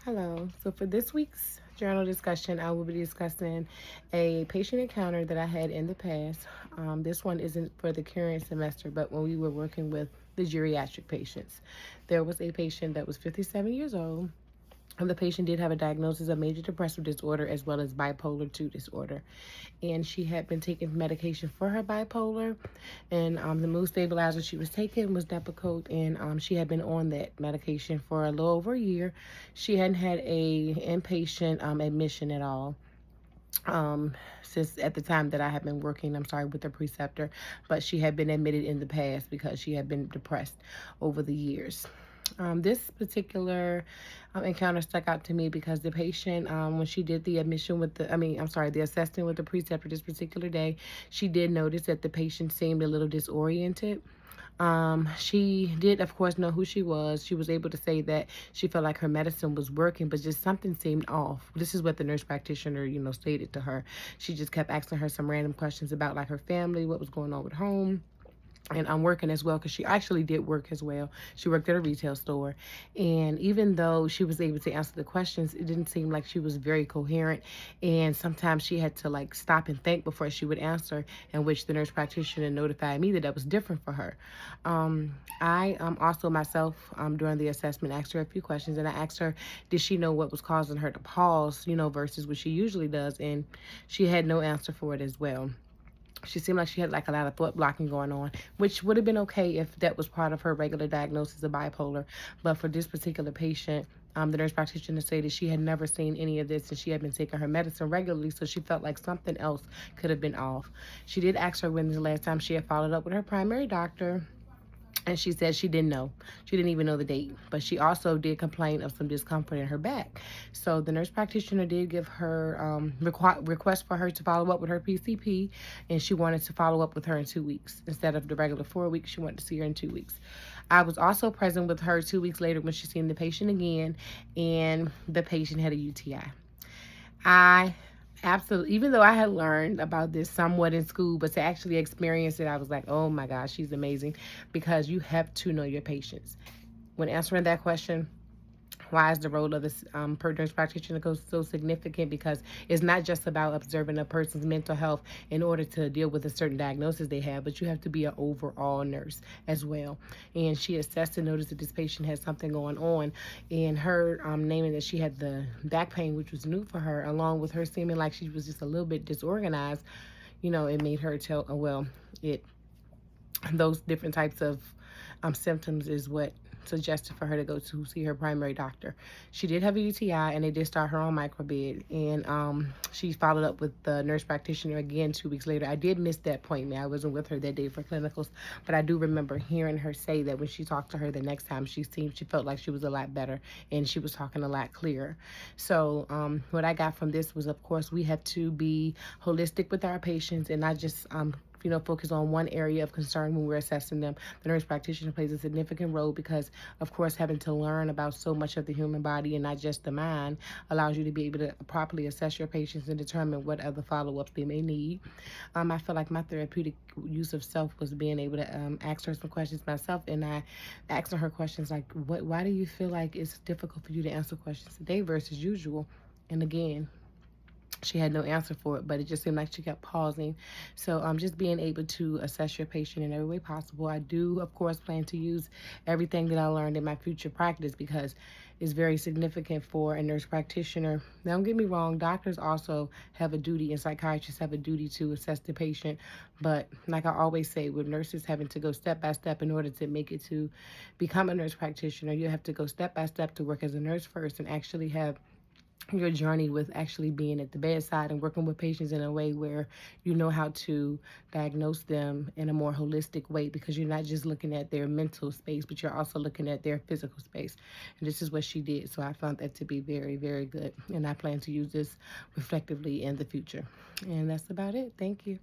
Hello. So for this week's journal discussion, I will be discussing a patient encounter that I had in the past. This one isn't for the current semester, but when we were working with the geriatric patients, there was a patient that was 57 years old. And the patient did have a diagnosis of major depressive disorder as well as bipolar 2 disorder. And she had been taking medication for her bipolar. And the mood stabilizer she was taking was Depakote. And she had been on that medication for a little over a year. She hadn't had a inpatient admission at all since at the time that I had been working, with the preceptor, but she had been admitted in the past because she had been depressed over the years. This particular encounter stuck out to me because the patient, when she did the admission with the assessment with the preceptor this particular day, she did notice that the patient seemed a little disoriented. She did, of course, know who she was. She was able to say that she felt like her medicine was working, but just something seemed off. This is what the nurse practitioner, stated to her. She just kept asking her some random questions about like her family, what was going on with home. And I'm working as well because she actually did work as well. She worked at a retail store. And even though she was able to answer the questions, it didn't seem like she was very coherent. And sometimes she had to like stop and think before she would answer, in which the nurse practitioner notified me that that was different for her. I also myself, during the assessment, asked her a few questions. And I asked her, did she know what was causing her to pause, versus what she usually does? And she had no answer for it as well. She seemed like she had like a lot of thought blocking going on, which would have been okay if that was part of her regular diagnosis of bipolar. But for this particular patient, the nurse practitioner said that she had never seen any of this and she had been taking her medicine regularly, so she felt like something else could have been off. She did ask her when the last time she had followed up with her primary doctor. And she said she didn't know. She didn't even know the date. But she also did complain of some discomfort in her back. So the nurse practitioner did give her request for her to follow up with her PCP. And she wanted to follow up with her in 2 weeks. Instead of the regular 4 weeks, she wanted to see her in 2 weeks. I was also present with her 2 weeks later when she seen the patient again. And the patient had a UTI. I absolutely, even though I had learned about this somewhat in school, but to actually experience it, I was like, oh my gosh, she's amazing, because you have to know your patients. When answering that question, why is the role of this nurse practitioner so significant? Because it's not just about observing a person's mental health in order to deal with a certain diagnosis they have, but you have to be an overall nurse as well. And she assessed and noticed that this patient had something going on, and her naming that she had the back pain, which was new for her, along with her seeming like she was just a little bit disorganized. It made her tell, those different types of symptoms is what suggested for her to go to see her primary doctor. She did have a UTI, and they did start her on microbid, and she followed up with the nurse practitioner again 2 weeks later. I did miss that appointment. I wasn't with her that day for clinicals, but I do remember hearing her say that when she talked to her the next time, she felt like she was a lot better and she was talking a lot clearer. So what I got from this was, of course, we have to be holistic with our patients and not just focus on one area of concern when we're assessing them. The nurse practitioner plays a significant role because, of course, having to learn about so much of the human body and not just the mind allows you to be able to properly assess your patients and determine what other follow-ups they may need. I feel like my therapeutic use of self was being able to ask her some questions myself, and I asked her questions like, why do you feel like it's difficult for you to answer questions today versus usual? And again, she had no answer for it, but it just seemed like she kept pausing. So just being able to assess your patient in every way possible. I do, of course, plan to use everything that I learned in my future practice because it's very significant for a nurse practitioner. Now, don't get me wrong, doctors also have a duty and psychiatrists have a duty to assess the patient. But like I always say, with nurses having to go step by step in order to make it to become a nurse practitioner, you have to go step by step to work as a nurse first and actually have your journey with actually being at the bedside and working with patients in a way where you know how to diagnose them in a more holistic way, because you're not just looking at their mental space, but you're also looking at their physical space. And this is what she did. So I found that to be very, very good. And I plan to use this reflectively in the future. And that's about it. Thank you.